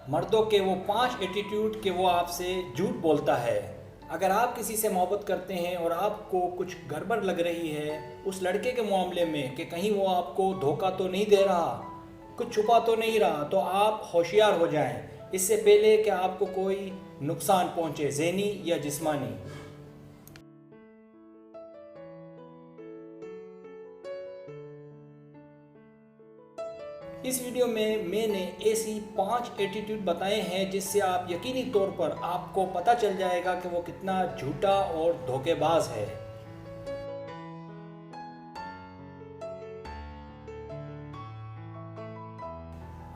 मर्दों के वो 5 एटीट्यूड के वो आपसे झूठ बोलता है। अगर आप किसी से मोहब्बत करते हैं और आपको कुछ गड़बड़ लग रही है उस लड़के के मामले में कि कहीं वो आपको धोखा तो नहीं दे रहा, कुछ छुपा तो नहीं रहा, तो आप होशियार हो जाएं इससे पहले कि आपको कोई नुकसान पहुंचे, ज़हनी या जिस्मानी। इस वीडियो में मैंने ऐसी 5 एटीट्यूड बताए हैं जिससे आप यकीनी तौर पर आपको पता चल जाएगा कि वो कितना झूठा और धोखेबाज है।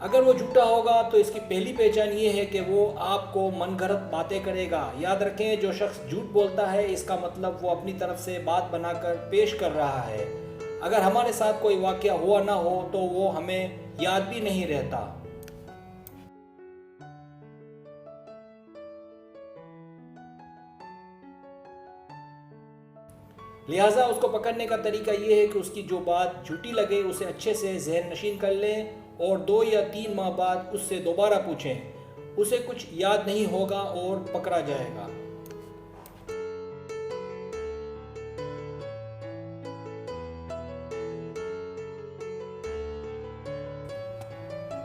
अगर वो झूठा होगा तो इसकी पहली पहचान ये है कि वो आपको मनगढ़ंत बातें करेगा। याद रखें, जो शख्स झूठ बोलता है इसका मतलब वो अपनी तरफ से बात बनाकर पेश कर रहा है। अगर हमारे साथ कोई वाकया हुआ ना हो तो वो हमें याद भी नहीं रहता। लिहाजा उसको पकड़ने का तरीका ये है कि उसकी जो बात झूठी लगे उसे अच्छे से ज़हन नशीन कर लें और 2 या 3 माह बाद उससे दोबारा पूछें। उसे कुछ याद नहीं होगा और पकड़ा जाएगा।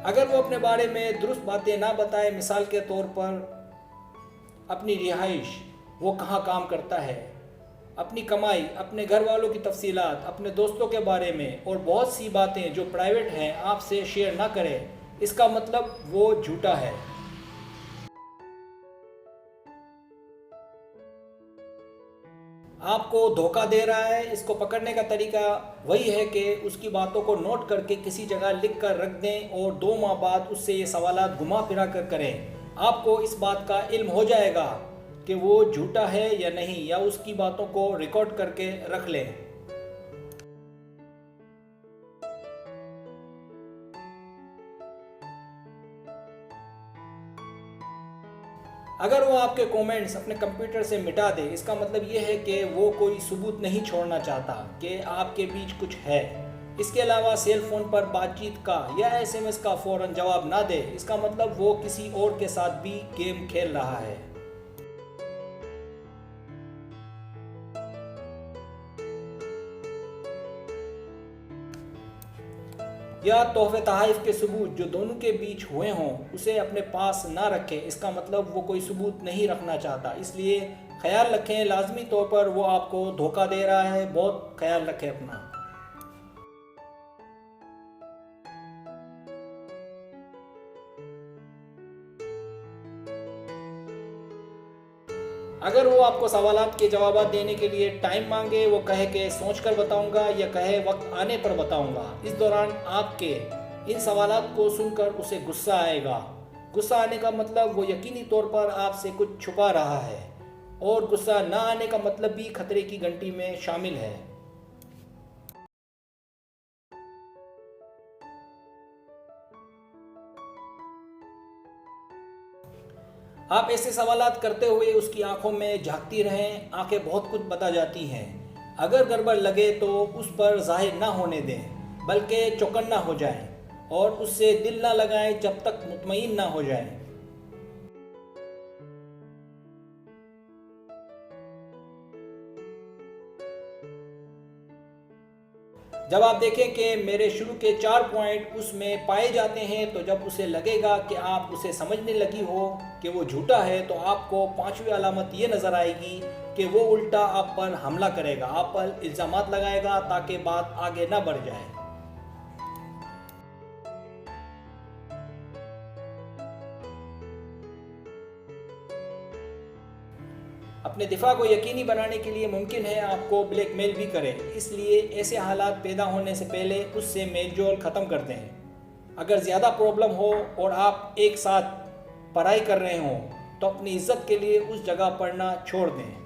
अगर वो अपने बारे में दुरुस्त बातें ना बताए, मिसाल के तौर पर अपनी रिहाइश, वो कहाँ काम करता है, अपनी कमाई, अपने घर वालों की तफसीलात, अपने दोस्तों के बारे में और बहुत सी बातें जो प्राइवेट हैं आपसे शेयर ना करें, इसका मतलब वो झूठा है। आपको धोखा दे रहा है, इसको पकड़ने का तरीका वही है कि उसकी बातों को नोट करके किसी जगह लिख कर रख दें और 2 माह बाद उससे ये सवालात घुमा फिरा कर करें। आपको इस बात का इल्म हो जाएगा कि वो झूठा है या नहीं, या उसकी बातों को रिकॉर्ड करके रख लें। अगर वो आपके कमेंट्स अपने कंप्यूटर से मिटा दे, इसका मतलब ये है कि वो कोई सबूत नहीं छोड़ना चाहता कि आपके बीच कुछ है। इसके अलावा सेल फोन पर बातचीत का या एसएमएस का फौरन जवाब ना दे, इसका मतलब वो किसी और के साथ भी गेम खेल रहा है। या तोहफे तहाइफ के सबूत जो दोनों के बीच हुए हों उसे अपने पास ना रखें, इसका मतलब वो कोई सबूत नहीं रखना चाहता। इसलिए ख्याल रखें, लाजमी तौर पर वो आपको धोखा दे रहा है, बहुत ख्याल रखें अपना। अगर वो आपको सवालात के जवाब देने के लिए टाइम मांगे, वो कहे कि सोच कर बताऊंगा या कहे वक्त आने पर बताऊंगा, इस दौरान आपके इन सवालात को सुनकर उसे गुस्सा आएगा। गुस्सा आने का मतलब वो यकीनी तौर पर आपसे कुछ छुपा रहा है, और गुस्सा ना आने का मतलब भी खतरे की घंटी में शामिल है। आप ऐसे सवालात करते हुए उसकी आंखों में झांकती रहें, आंखें बहुत कुछ बता जाती हैं। अगर गड़बड़ लगे तो उस पर जाहिर ना होने दें, बल्कि चौकन्ना हो जाएं और उससे दिल ना लगाएं जब तक मुतमईन ना हो जाएं। जब आप देखें कि मेरे शुरू के 4 पॉइंट उसमें पाए जाते हैं, तो जब उसे लगेगा कि आप उसे समझने लगी हो कि वो झूठा है, तो आपको 5वीं अलामत ये नज़र आएगी कि वो उल्टा आप पर हमला करेगा, आप पर इल्ज़ामात लगाएगा ताकि बात आगे ना बढ़ जाए। अपने दिफा को यकीनी बनाने के लिए मुमकिन है आपको ब्लैकमेल भी करें, इसलिए ऐसे हालात पैदा होने से पहले उससे मेल जोल ख़त्म कर दें। अगर ज़्यादा प्रॉब्लम हो और आप एक साथ पढ़ाई कर रहे हों तो अपनी इज्जत के लिए उस जगह पढ़ना छोड़ दें।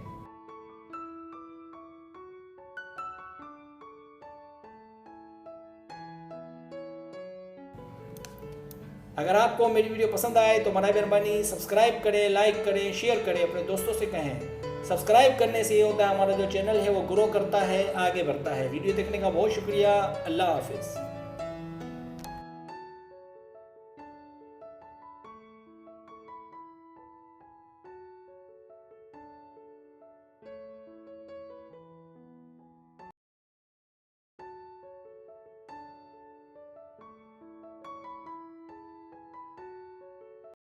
अगर आपको मेरी वीडियो पसंद आए तो बराए मेहरबानी सब्सक्राइब करें, लाइक करें, शेयर करें, अपने दोस्तों से कहें। सब्सक्राइब करने से ये होता है हमारा जो चैनल है वो ग्रो करता है, आगे बढ़ता है। वीडियो देखने का बहुत शुक्रिया। अल्लाह हाफिज़।